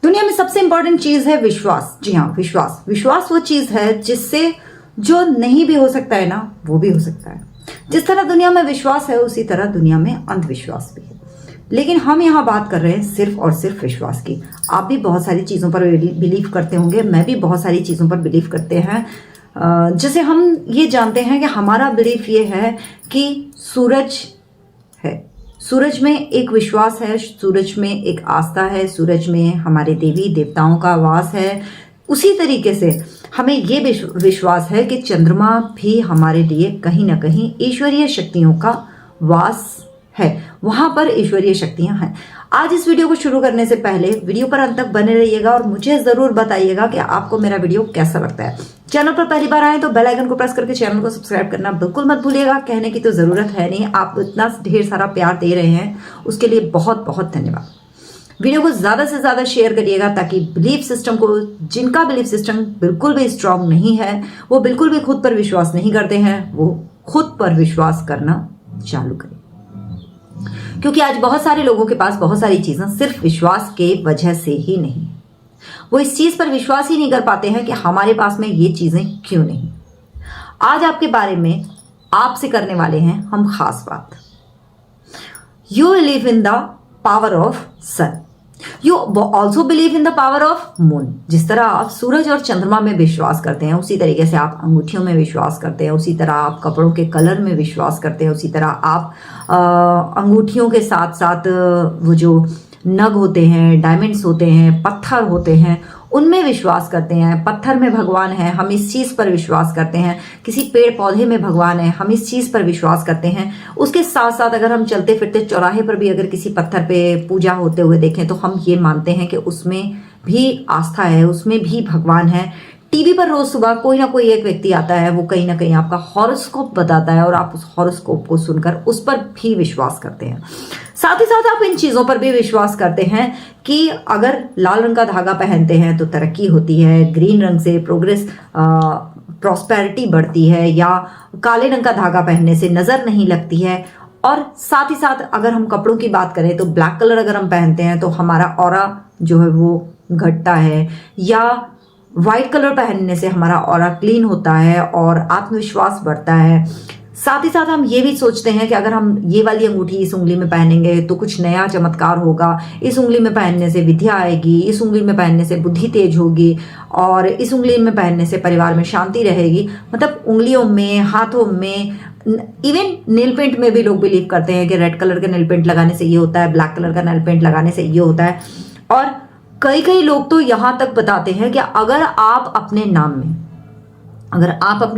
दुनिया में सबसे इंपॉर्टेंट चीज है विश्वास। जी हाँ, विश्वास। विश्वास वो चीज है जिससे जो नहीं भी हो सकता है ना, वो भी हो सकता है। जिस तरह दुनिया में विश्वास है, उसी तरह दुनिया में अंधविश्वास भी है। लेकिन हम यहाँ बात कर रहे हैं सिर्फ और सिर्फ विश्वास की। आप भी बहुत सारी चीजों पर बिलीव करते होंगे, मैं भी बहुत सारी चीजों पर बिलीव करते हैं। जैसे हम ये जानते हैं कि हमारा बिलीफ ये है कि सूरज है, सूरज में एक विश्वास है, सूरज में एक आस्था है, सूरज में हमारे देवी देवताओं का वास है। उसी तरीके से हमें ये विश्वास है कि चंद्रमा भी हमारे लिए कहीं ना कहीं ईश्वरीय शक्तियों का वास है, वहां पर ईश्वरीय शक्तियां हैं। आज इस वीडियो को शुरू करने से पहले वीडियो पर अंत तक बने रहिएगा और मुझे जरूर बताइएगा कि आपको मेरा वीडियो कैसा लगता है। चैनल पर पहली बार आए तो बेल आइकन को प्रेस करके चैनल को सब्सक्राइब करना बिल्कुल मत भूलिएगा। कहने की तो जरूरत है नहीं, आप इतना ढेर सारा प्यार दे रहे हैं, उसके लिए बहुत बहुत धन्यवाद। वीडियो को ज्यादा से ज्यादा शेयर करिएगा ताकि बिलीफ सिस्टम को, जिनका बिलीफ सिस्टम बिल्कुल भी स्ट्रांग नहीं है, वो बिल्कुल भी खुद पर विश्वास नहीं करते हैं, वो खुद पर विश्वास करना चालू करें। क्योंकि आज बहुत सारे लोगों के पास बहुत सारी चीजें सिर्फ विश्वास के वजह से ही नहीं, वो इस चीज पर विश्वास ही नहीं कर पाते हैं कि हमारे पास में ये चीजें क्यों नहीं। आज आपके बारे में आपसे करने वाले हैं हम खास बात। You believe in the power of sun, you also believe in the power of moon. जिस तरह आप सूरज और चंद्रमा में विश्वास करते हैं, उसी तरीके से आप अंगूठियों में विश्वास करते हैं, उसी तरह आप कपड़ों के कलर में विश्वास करते हैं, उसी तरह आप अंगूठियों के साथ साथ वो जो नग होते हैं, डायमंड्स होते हैं, पत्थर होते हैं, उनमें विश्वास करते हैं। पत्थर में भगवान है, हम इस चीज पर विश्वास करते हैं। किसी पेड़ पौधे में भगवान है, हम इस चीज पर विश्वास करते हैं। उसके साथ साथ अगर हम चलते फिरते चौराहे पर भी अगर किसी पत्थर पे पूजा होते हुए देखें तो हम ये मानते हैं कि उसमें भी आस्था है, उसमें भी भगवान है। टीवी पर रोज सुबह कोई ना कोई एक व्यक्ति आता है, वो कहीं ना कहीं आपका हॉरोस्कोप बताता है और आप उस हॉरोस्कोप को सुनकर उस पर भी विश्वास करते हैं। साथ ही साथ आप इन चीजों पर भी विश्वास करते हैं कि अगर लाल रंग का धागा पहनते हैं तो तरक्की होती है, ग्रीन रंग से प्रोग्रेस, प्रॉस्पेरिटी बढ़ती है, या काले रंग का धागा पहनने से नजर नहीं लगती है। और साथ ही साथ अगर हम कपड़ों की बात करें तो ब्लैक कलर अगर हम पहनते हैं तो हमारा ऑरा जो है वो घटता है, या व्हाइट कलर पहनने से हमारा ऑरा क्लीन होता है और आत्मविश्वास बढ़ता है। साथ ही साथ हम ये भी सोचते हैं कि अगर हम ये वाली अंगूठी इस उंगली में पहनेंगे तो कुछ नया चमत्कार होगा, इस उंगली में पहनने से विद्या आएगी, इस उंगली में पहनने से बुद्धि तेज होगी, और इस उंगली में पहनने से परिवार में शांति रहेगी। मतलब उंगलियों में, हाथों में, इवन नेल पेंट में भी लोग बिलीव करते हैं कि रेड कलर का नेल पेंट लगाने से ये होता है, ब्लैक कलर का नेल पेंट लगाने से ये होता है। और कई कई लोग तो यहां तक बताते हैं कि अगर आप अपने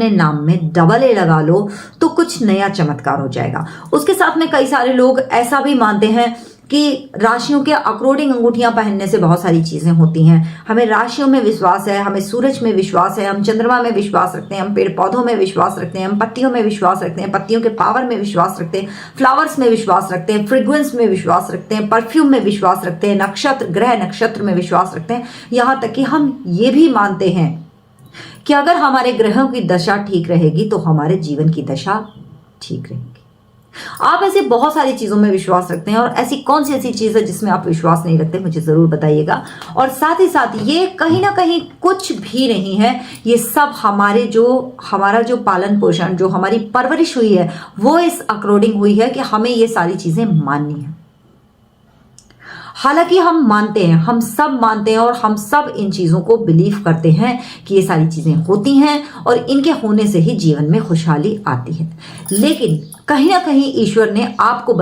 नाम में डबल ए लगा लो तो कुछ नया चमत्कार हो जाएगा। उसके साथ में कई सारे लोग ऐसा भी मानते हैं कि राशियों के अकॉर्डिंग अंगूठियां पहनने से बहुत सारी चीजें होती हैं। हमें राशियों में विश्वास है, हमें सूरज में विश्वास है, हम चंद्रमा में विश्वास रखते हैं, हम पेड़ पौधों में विश्वास रखते हैं, हम पत्तियों में विश्वास रखते हैं, पत्तियों के पावर में विश्वास रखते हैं, फ्लावर्स में विश्वास रखते हैं, फ्रेग्रेंस में विश्वास रखते हैं, परफ्यूम में विश्वास रखते हैं, नक्षत्र, ग्रह नक्षत्र में विश्वास रखते हैं। यहां तक कि हम ये भी मानते हैं कि अगर हमारे ग्रहों की दशा ठीक रहेगी तो हमारे जीवन की दशा ठीक रहेगी। आप ऐसे बहुत सारी चीजों में विश्वास रखते हैं, और ऐसी कौन सी ऐसी चीज है जिसमें आप विश्वास नहीं रखते, मुझे जरूर बताइएगा। और साथ ही साथ ये कहीं ना कहीं कुछ भी नहीं है, ये सब हमारा जो पालन पोषण, जो हमारी परवरिश हुई है, वो इस अकॉर्डिंग हुई है कि हमें ये सारी चीजें माननी है। हालांकि हम मानते हैं, हम सब मानते हैं और हम सब इन चीजों को बिलीव करते हैं कि ये सारी चीजें होती हैं और इनके होने से ही जीवन में खुशहाली आती है। लेकिन कहीं ना कहीं ईश्वर ने आपको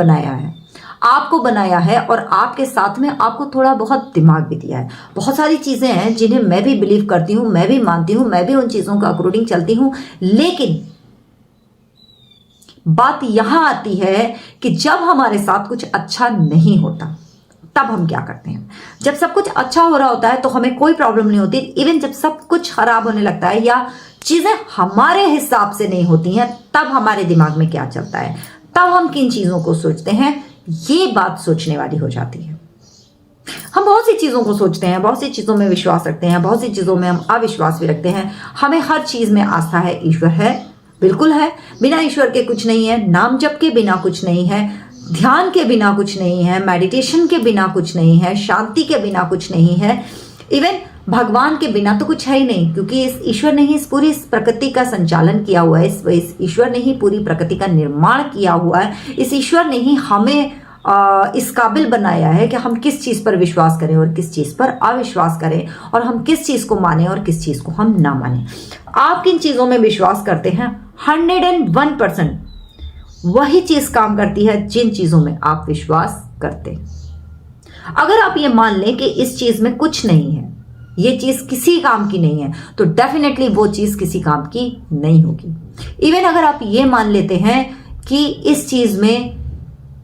बनाया है और आपके साथ में आपको थोड़ा बहुत दिमाग भी दिया है। बहुत सारी चीजें हैं जिन्हें मैं भी बिलीव करती हूं, मैं भी मानती हूं, मैं भी उन चीजों का अकॉर्डिंग चलती हूं। लेकिन बात यहां आती है कि जब हमारे साथ कुछ अच्छा नहीं होता तब हम क्या करते हैं। जब सब कुछ अच्छा हो रहा होता है तो हमें कोई प्रॉब्लम नहीं होती। इवन जब सब कुछ खराब होने लगता है या चीजें हमारे हिसाब से नहीं होती हैं, तब हमारे दिमाग में क्या चलता है, तब हम किन चीजों को सोचते हैं, ये बात सोचने वाली हो जाती है। हम बहुत सी चीजों को सोचते हैं, बहुत सी चीजों में विश्वास रखते हैं, बहुत सी चीजों में हम अविश्वास भी रखते हैं। हमें हर चीज में आस्था है, ईश्वर है, बिल्कुल है, बिना ईश्वर के कुछ नहीं है, नाम जप के बिना कुछ नहीं है। ध्यान के बिना कुछ नहीं है, मेडिटेशन के बिना कुछ नहीं है, शांति के बिना कुछ नहीं है, इवन भगवान के बिना तो कुछ है ही नहीं, क्योंकि इस ईश्वर ने ही इस पूरी प्रकृति का संचालन किया हुआ है, इस ईश्वर ने ही पूरी प्रकृति का निर्माण किया हुआ है, इस ईश्वर ने ही हमें इस काबिल बनाया है कि हम किस चीज पर विश्वास करें और किस चीज पर अविश्वास करें, और हम किस चीज को माने और किस चीज को हम ना माने। आप किन चीजों में विश्वास करते हैं, 101% वही चीज काम करती है जिन चीजों में आप विश्वास करते हैं। अगर आप ये मान लें कि इस चीज में कुछ नहीं है, ये चीज किसी काम की नहीं है, तो डेफिनेटली वो चीज किसी काम की नहीं होगी। इवन अगर आप ये मान लेते हैं कि इस चीज में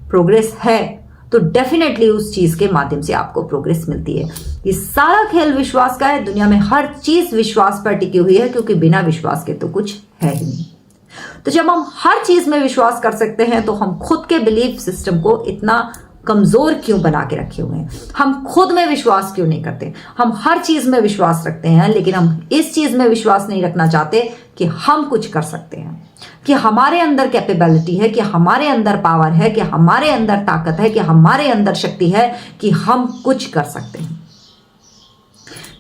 प्रोग्रेस है, तो डेफिनेटली उस चीज के माध्यम से आपको प्रोग्रेस मिलती है। ये सारा खेल विश्वास का है। दुनिया में हर चीज विश्वास पर टिकी हुई है, क्योंकि बिना विश्वास के तो कुछ है ही नहीं। तो जब हम हर चीज में विश्वास कर सकते हैं, तो हम खुद के बिलीफ सिस्टम को इतना कमजोर क्यों बना के रखे हुए हैं? हम खुद में विश्वास क्यों नहीं करते? हम हर चीज में विश्वास रखते हैं, लेकिन हम इस चीज में विश्वास नहीं रखना चाहते कि हम कुछ कर सकते हैं, कि हमारे अंदर कैपेबिलिटी है, कि हमारे अंदर पावर है, कि हमारे अंदर ताकत है, कि हमारे अंदर शक्ति है, कि हम कुछ कर सकते हैं,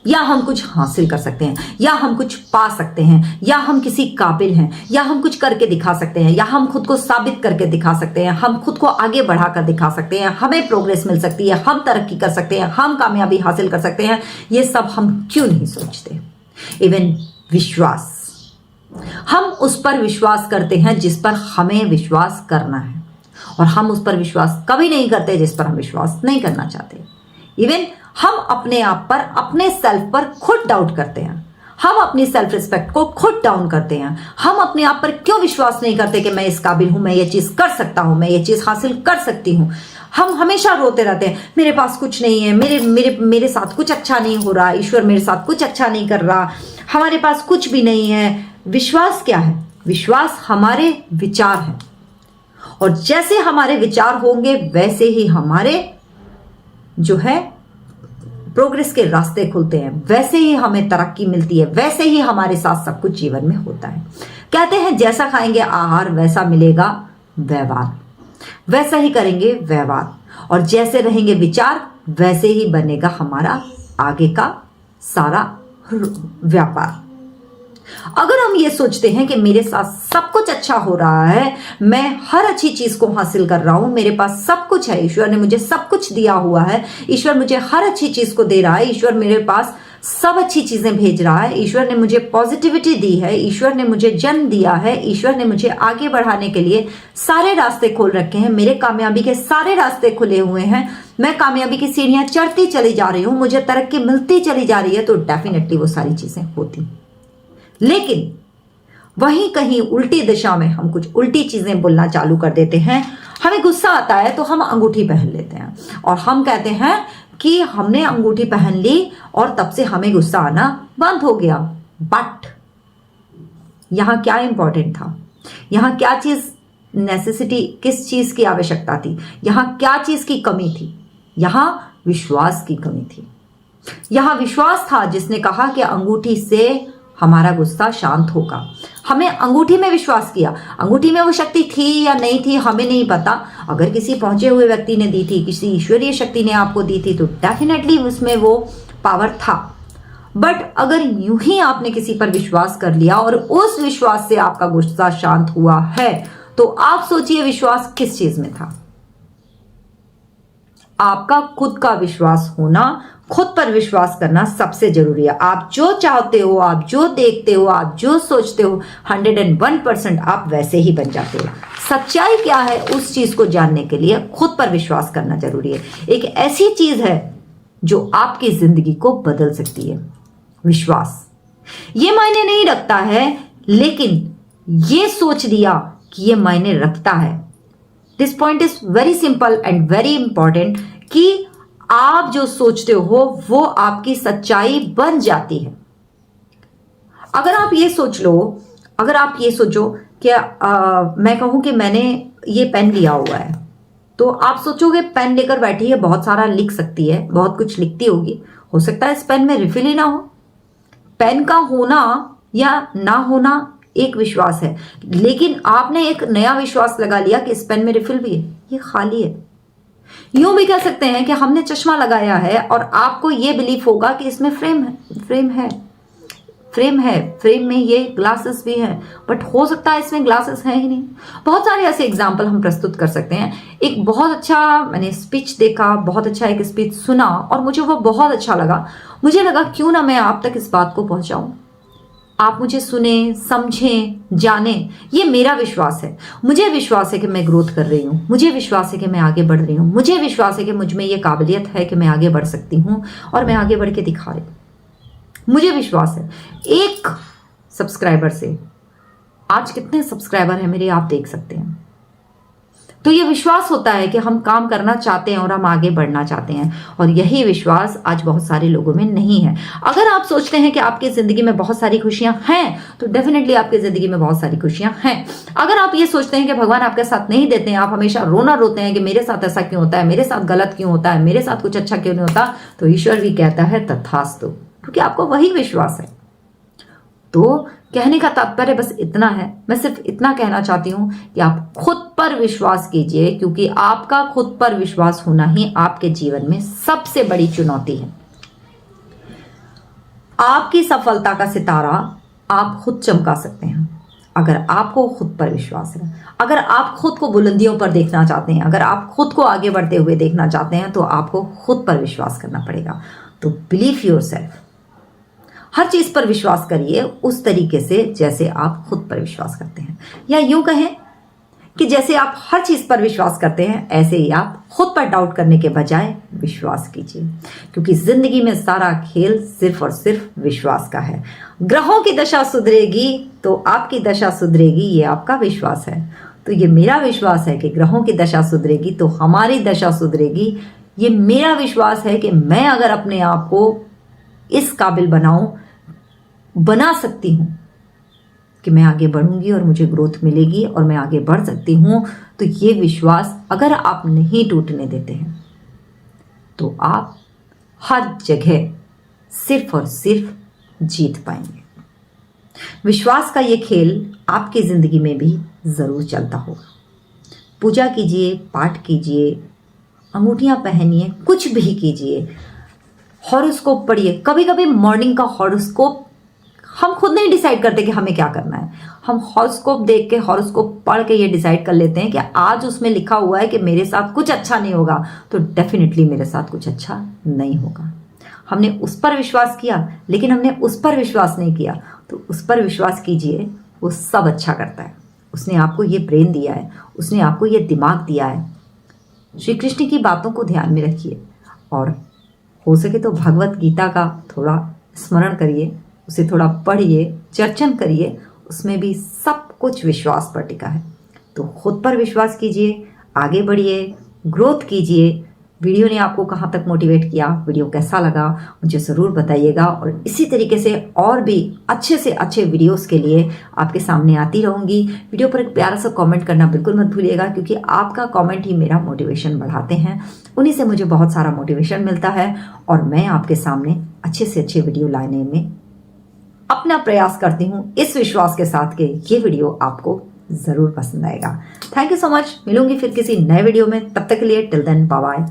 या हम कुछ हासिल कर सकते हैं, या हम कुछ पा सकते हैं, या हम किसी काबिल हैं, या हम कुछ करके दिखा सकते हैं, या हम खुद को साबित करके दिखा सकते हैं, हम खुद को आगे बढ़ाकर दिखा सकते हैं, हमें प्रोग्रेस मिल सकती है, हम तरक्की कर सकते हैं, हम कामयाबी हासिल कर सकते हैं। ये सब हम क्यों नहीं सोचते? इवन विश्वास, हम उस पर विश्वास करते हैं जिस पर हमें विश्वास करना है, और हम उस पर विश्वास कभी नहीं करते जिस पर हम विश्वास नहीं करना चाहते। इवन हम अपने आप पर, अपने सेल्फ पर खुद डाउट करते हैं, हम अपनी सेल्फ रिस्पेक्ट को खुद डाउन करते हैं। हम अपने आप पर क्यों विश्वास नहीं करते कि मैं इस काबिल हूं, मैं ये चीज कर सकता हूं, मैं ये चीज हासिल कर सकती हूं। हम हमेशा रोते रहते हैं, मेरे पास कुछ नहीं है, मेरे साथ कुछ अच्छा नहीं हो रहा, ईश्वर मेरे साथ कुछ अच्छा नहीं कर रहा, हमारे पास कुछ भी नहीं है। विश्वास क्या है? विश्वास हमारे विचार है, और जैसे हमारे विचार होंगे वैसे ही हमारे जो है प्रोग्रेस के रास्ते खुलते हैं, वैसे ही हमें तरक्की मिलती है, वैसे ही हमारे साथ सब कुछ जीवन में होता है। कहते हैं जैसा खाएंगे आहार वैसा मिलेगा व्यवहार, वैसा ही करेंगे व्यवहार, और जैसे रहेंगे विचार वैसे ही बनेगा हमारा आगे का सारा व्यापार। अगर हम ये सोचते हैं कि मेरे साथ सब कुछ अच्छा हो रहा है, मैं हर अच्छी चीज को हासिल कर रहा हूं, मेरे पास सब कुछ है, ईश्वर ने मुझे सब कुछ दिया हुआ है, ईश्वर मुझे हर अच्छी चीज को दे रहा है, ईश्वर मेरे पास सब अच्छी चीजें भेज रहा है, ईश्वर ने मुझे पॉजिटिविटी दी है, ईश्वर ने मुझे जन्म दिया है, ईश्वर ने मुझे आगे बढ़ाने के लिए सारे रास्ते खोल रखे हैं, मेरे कामयाबी के सारे रास्ते खुले हुए हैं, मैं कामयाबी की सीढ़ियां चढ़ती चली जा रही हूं, मुझे तरक्की मिलती चली जा रही है, तो डेफिनेटली वो सारी चीजें होती। लेकिन वहीं कहीं उल्टी दिशा में हम कुछ उल्टी चीजें बोलना चालू कर देते हैं। हमें गुस्सा आता है तो हम अंगूठी पहन लेते हैं, और हम कहते हैं कि हमने अंगूठी पहन ली और तब से हमें गुस्सा आना बंद हो गया। बट यहां क्या इंपॉर्टेंट था? यहां क्या चीज नेसेसिटी, किस चीज की आवश्यकता थी? यहां क्या चीज की कमी थी? यहां विश्वास की कमी थी। यहां विश्वास था जिसने कहा कि अंगूठी से हमारा गुस्सा शांत होगा। हमने अंगूठी में विश्वास किया। अंगूठी में वो शक्ति थी या नहीं थी हमें नहीं पता। अगर किसी पहुंचे हुए व्यक्ति ने दी थी, किसी ईश्वरीय शक्ति ने आपको दी थी, तो डेफिनेटली उसमें वो पावर था। बट अगर यूं ही आपने किसी पर विश्वास कर लिया और उस विश्वास से आपका गुस्सा शांत हुआ है, तो आप सोचिए विश्वास किस चीज में था? आपका खुद का विश्वास होना, खुद पर विश्वास करना सबसे जरूरी है। आप जो चाहते हो, आप जो देखते हो, आप जो सोचते हो, 101% आप वैसे ही बन जाते हो। सच्चाई क्या है उस चीज को जानने के लिए खुद पर विश्वास करना जरूरी है। एक ऐसी चीज है जो आपकी जिंदगी को बदल सकती है। विश्वास ये मायने नहीं रखता है, लेकिन ये सोच लिया कि ये मायने रखता है। This point is very simple and very important कि आप जो सोचते हो वो आपकी सच्चाई बन जाती है। अगर आप ये सोच लो, अगर आप ये सोचो कि मैं कहूं कि मैंने ये पेन लिया हुआ है, तो आप सोचोगे पेन लेकर बैठी है, बहुत सारा लिख सकती है, बहुत कुछ लिखती होगी, हो सकता है इस पेन में रिफिल ही ना हो। पेन का होना या ना होना एक विश्वास है, लेकिन आपने एक नया विश्वास लगा लिया कि इस पेन में रिफिल भी है, ये खाली है। यूं भी कह सकते हैं कि हमने चश्मा लगाया है और आपको यह बिलीव होगा कि इसमें फ्रेम है, फ्रेम में ये ग्लासेस भी हैं, बट हो सकता है इसमें ग्लासेस हैं ही नहीं। बहुत सारे ऐसे एग्जाम्पल हम प्रस्तुत कर सकते हैं। एक बहुत अच्छा मैंने स्पीच देखा, बहुत अच्छा एक स्पीच सुना और मुझे वो बहुत अच्छा लगा। मुझे लगा क्यों ना मैं आप तक इस बात को पहुंचाऊं, आप मुझे सुने, समझें, जाने। ये मेरा विश्वास है। मुझे विश्वास है कि मैं ग्रोथ कर रही हूँ, मुझे विश्वास है कि मैं आगे बढ़ रही हूँ, मुझे विश्वास है कि मुझ में ये काबिलियत है कि मैं आगे बढ़ सकती हूँ और मैं आगे बढ़ के दिखा रही हूँ। मुझे विश्वास है। एक सब्सक्राइबर से आज कितने सब्सक्राइबर हैं मेरे, आप देख सकते हैं। तो ये विश्वास होता है कि हम काम करना चाहते हैं और हम आगे बढ़ना चाहते हैं, और यही विश्वास आज बहुत सारे लोगों में नहीं है। अगर आप सोचते हैं कि आपकी जिंदगी में बहुत सारी खुशियां हैं, तो डेफिनेटली आपकी जिंदगी में बहुत सारी खुशियां हैं। अगर आप ये सोचते हैं कि भगवान आपके साथ नहीं देते हैं, आप हमेशा रोते हैं कि मेरे साथ ऐसा क्यों होता है, मेरे साथ गलत क्यों होता है, मेरे साथ कुछ अच्छा क्यों नहीं होता, तो ईश्वर भी कहता है तथास्तु, क्योंकि आपको वही विश्वास है। तो कहने का तात्पर्य बस इतना है, मैं सिर्फ इतना कहना चाहती हूं कि आप खुद पर विश्वास कीजिए, क्योंकि आपका खुद पर विश्वास होना ही आपके जीवन में सबसे बड़ी चुनौती है। आपकी सफलता का सितारा आप खुद चमका सकते हैं अगर आपको खुद पर विश्वास है। अगर आप खुद को बुलंदियों पर देखना चाहते हैं, अगर आप खुद को आगे बढ़ते हुए देखना चाहते हैं, तो आपको खुद पर विश्वास करना पड़ेगा। तो बिलीव योरसेल्फ। हर चीज पर विश्वास करिए उस तरीके से जैसे आप खुद पर विश्वास करते हैं, या यूं कहें कि जैसे आप हर चीज पर विश्वास करते हैं, ऐसे ही आप खुद पर डाउट करने के बजाय विश्वास कीजिए, क्योंकि जिंदगी में सारा खेल सिर्फ और सिर्फ विश्वास का है। ग्रहों की दशा सुधरेगी तो आपकी दशा सुधरेगी, ये आपका विश्वास है। तो ये मेरा विश्वास है कि ग्रहों की दशा सुधरेगी तो हमारी दशा सुधरेगी। ये मेरा विश्वास है कि मैं अगर अपने आप को इस काबिल बना सकती हूं कि मैं आगे बढ़ूंगी और मुझे ग्रोथ मिलेगी और मैं आगे बढ़ सकती हूं, तो ये विश्वास अगर आप नहीं टूटने देते हैं, तो आप हर जगह सिर्फ और सिर्फ जीत पाएंगे। विश्वास का ये खेल आपकी जिंदगी में भी जरूर चलता होगा। पूजा कीजिए, पाठ कीजिए, अंगूठियां पहनिए, कुछ भी कीजिए, हॉरोस्कोप पढ़िए। कभी कभी मॉर्निंग का हॉरोस्कोप हम खुद नहीं डिसाइड करते कि हमें क्या करना है, हम हॉरोस्कोप देख के, हॉरोस्कोप पढ़ के ये डिसाइड कर लेते हैं कि आज उसमें लिखा हुआ है कि मेरे साथ कुछ अच्छा नहीं होगा, तो डेफिनेटली मेरे साथ कुछ अच्छा नहीं होगा। हमने उस पर विश्वास किया, लेकिन हमने उस पर विश्वास नहीं किया, तो उस पर विश्वास कीजिए, वो सब अच्छा करता है। उसने आपको ये ब्रेन दिया है, उसने आपको ये दिमाग दिया है। श्री कृष्ण की बातों को ध्यान में रखिए और हो सके तो भगवत गीता का थोड़ा स्मरण करिए, उसे थोड़ा पढ़िए, चर्चन करिए, उसमें भी सब कुछ विश्वास पर टिका है। तो खुद पर विश्वास कीजिए, आगे बढ़िए, ग्रोथ कीजिए। वीडियो ने आपको कहाँ तक मोटिवेट किया, वीडियो कैसा लगा, मुझे ज़रूर बताइएगा, और इसी तरीके से और भी अच्छे से अच्छे वीडियोस के लिए आपके सामने आती रहूँगी। वीडियो पर एक प्यारा सा कमेंट करना बिल्कुल मत भूलिएगा, क्योंकि आपका कमेंट ही मेरा मोटिवेशन बढ़ाते हैं, उन्हीं से मुझे बहुत सारा मोटिवेशन मिलता है और मैं आपके सामने अच्छे से अच्छे वीडियो लाने में अपना प्रयास करती हूँ, इस विश्वास के साथ कि ये वीडियो आपको ज़रूर पसंद आएगा। Thank you so much. मिलूंगी फिर किसी नए वीडियो में, तब तक के लिए टिल देन बाय बाय।